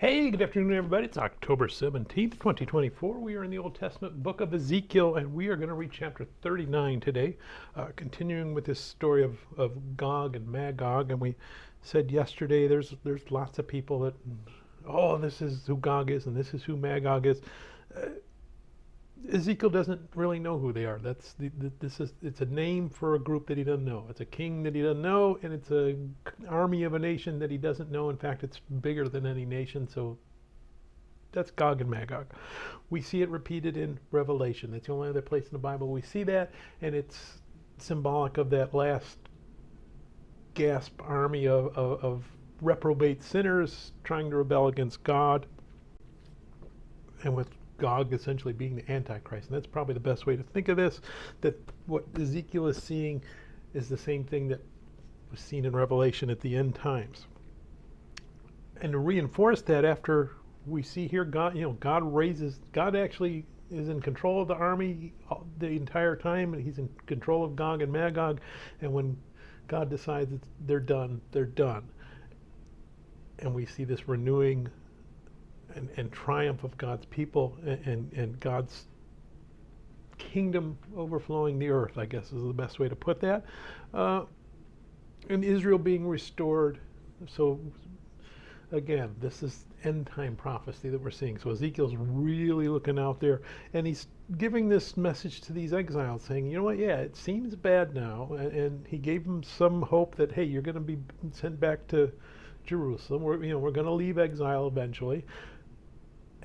Hey, good afternoon, everybody. It's October 17th, 2024. We are in the Old Testament book of Ezekiel, and we are going to read chapter 39 today, continuing with this story of Gog and Magog. And we said yesterday there's lots of people that, oh, this is who Gog is and this is who Magog is. Ezekiel doesn't really know who they are. It's a name for a group that he doesn't know. It's a king that he doesn't know, and it's an army of a nation that he doesn't know. In fact, it's bigger than any nation. So that's Gog and Magog. We see it repeated in Revelation. That's the only other place in the Bible we see that, and it's symbolic of that last gasp army of reprobate sinners trying to rebel against God, and with Gog essentially being the Antichrist. And that's probably the best way to think of this, that what Ezekiel is seeing is the same thing that was seen in Revelation at the end times. And to reinforce that, after we see here God actually is in control of the army the entire time, and he's in control of Gog and Magog, and when God decides they're done, they're done. And we see this renewing and triumph of God's people and God's kingdom overflowing the earth, I guess is the best way to put that. And Israel being restored. So again, this is end time prophecy that we're seeing. So Ezekiel's really looking out there, and he's giving this message to these exiles, saying, you know what, yeah, it seems bad now. And he gave them some hope that, hey, you're going to be sent back to Jerusalem. We're going to leave exile eventually.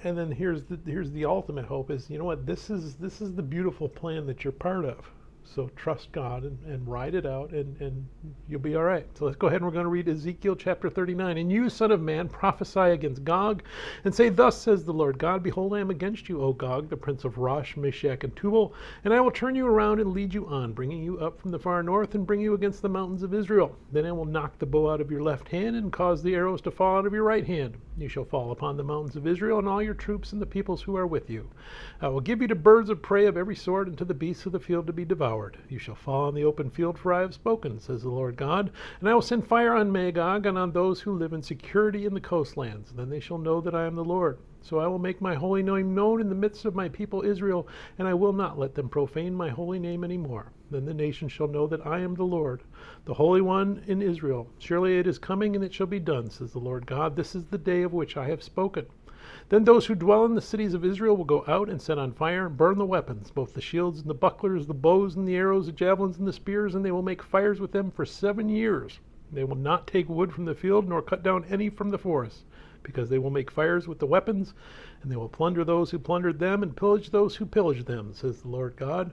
And then here's the ultimate hope is, you know what, this is the beautiful plan that you're part of. So trust God and ride it out, and you'll be all right. So let's go ahead and we're going to read Ezekiel chapter 39. And you, son of man, prophesy against Gog, and say, thus says the Lord God, behold, I am against you, O Gog, the prince of Rosh, Meshech, and Tubal, and I will turn you around and lead you on, bringing you up from the far north, and bring you against the mountains of Israel. Then I will knock the bow out of your left hand, and cause the arrows to fall out of your right hand. You shall fall upon the mountains of Israel, and all your troops and the peoples who are with you. I will give you to birds of prey of every sort, and to the beasts of the field to be devoured. You shall fall on the open field, for I have spoken, says the Lord God. And I will send fire on Magog and on those who live in security in the coastlands. Then they shall know that I am the Lord. So I will make my holy name known in the midst of my people Israel, and I will not let them profane my holy name any more. Then the nations shall know that I am the Lord, the Holy One in Israel. Surely it is coming, and it shall be done, says the Lord God. This is the day of which I have spoken. Then those who dwell in the cities of Israel will go out and set on fire and burn the weapons, both the shields and the bucklers, the bows and the arrows, the javelins and the spears, and they will make fires with them for 7 years. They will not take wood from the field, nor cut down any from the forest, because they will make fires with the weapons, and they will plunder those who plundered them, and pillage those who pillaged them, says the Lord God.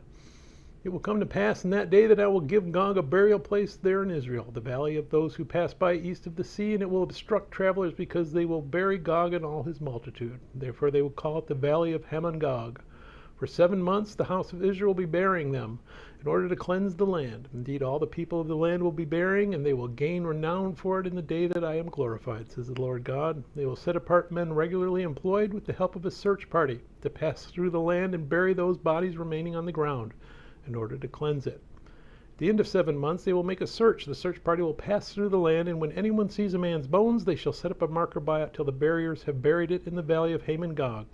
It will come to pass in that day that I will give Gog a burial place there in Israel, the valley of those who pass by east of the sea, and it will obstruct travelers, because they will bury Gog and all his multitude. Therefore they will call it the valley of Hamon-Gog. For 7 months the house of Israel will be burying them, in order to cleanse the land. Indeed, all the people of the land will be burying, and they will gain renown for it in the day that I am glorified, says the Lord God. They will set apart men regularly employed with the help of a search party, to pass through the land and bury those bodies remaining on the ground, in order to cleanse it. At the end of 7 months they will make a search. The search party will pass through the land, and when anyone sees a man's bones, they shall set up a marker by it till the buriers have buried it in the valley of Hamon-Gog.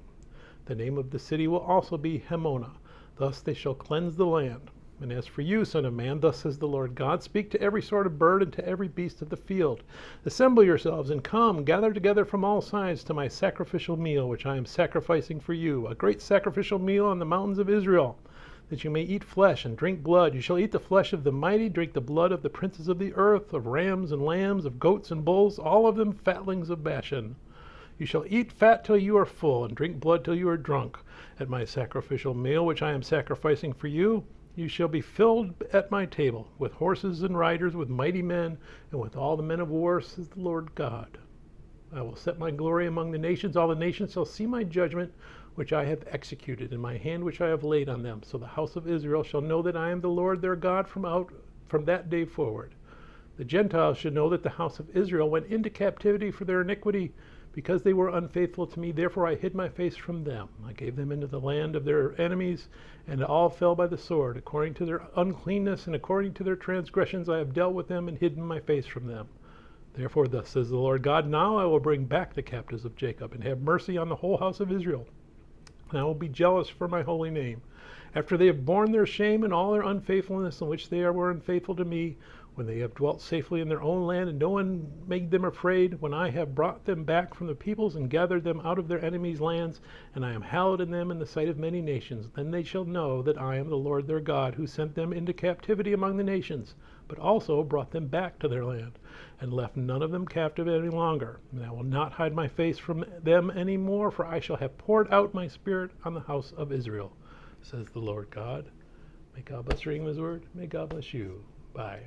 The name of the city will also be Hemona. Thus they shall cleanse the land. And as for you, son of man, thus says the Lord God, speak to every sort of bird and to every beast of the field. Assemble yourselves and come, gather together from all sides to my sacrificial meal, which I am sacrificing for you, a great sacrificial meal on the mountains of Israel, that you may eat flesh and drink blood. You shall eat the flesh of the mighty, drink the blood of the princes of the earth, of rams and lambs, of goats and bulls, all of them fatlings of Bashan. You shall eat fat till you are full, and drink blood till you are drunk. At my sacrificial meal, which I am sacrificing for you, you shall be filled at my table, with horses and riders, with mighty men, and with all the men of war, says the Lord God. I will set my glory among the nations. All the nations shall see my judgment, which I have executed, in my hand which I have laid on them. So the house of Israel shall know that I am the Lord their God from that day forward. The Gentiles should know that the house of Israel went into captivity for their iniquity, because they were unfaithful to me. Therefore I hid my face from them. I gave them into the land of their enemies, and all fell by the sword. According to their uncleanness and according to their transgressions I have dealt with them and hidden my face from them. Therefore thus says the Lord God, now I will bring back the captives of Jacob, and have mercy on the whole house of Israel. And I will be jealous for my holy name. After they have borne their shame and all their unfaithfulness in which they were unfaithful to me, when they have dwelt safely in their own land, and no one made them afraid, when I have brought them back from the peoples and gathered them out of their enemies' lands, and I am hallowed in them in the sight of many nations, then they shall know that I am the Lord their God, who sent them into captivity among the nations, but also brought them back to their land, and left none of them captive any longer. And I will not hide my face from them any more, for I shall have poured out my spirit on the house of Israel, says the Lord God. May God bless reading His word. May God bless you. Bye.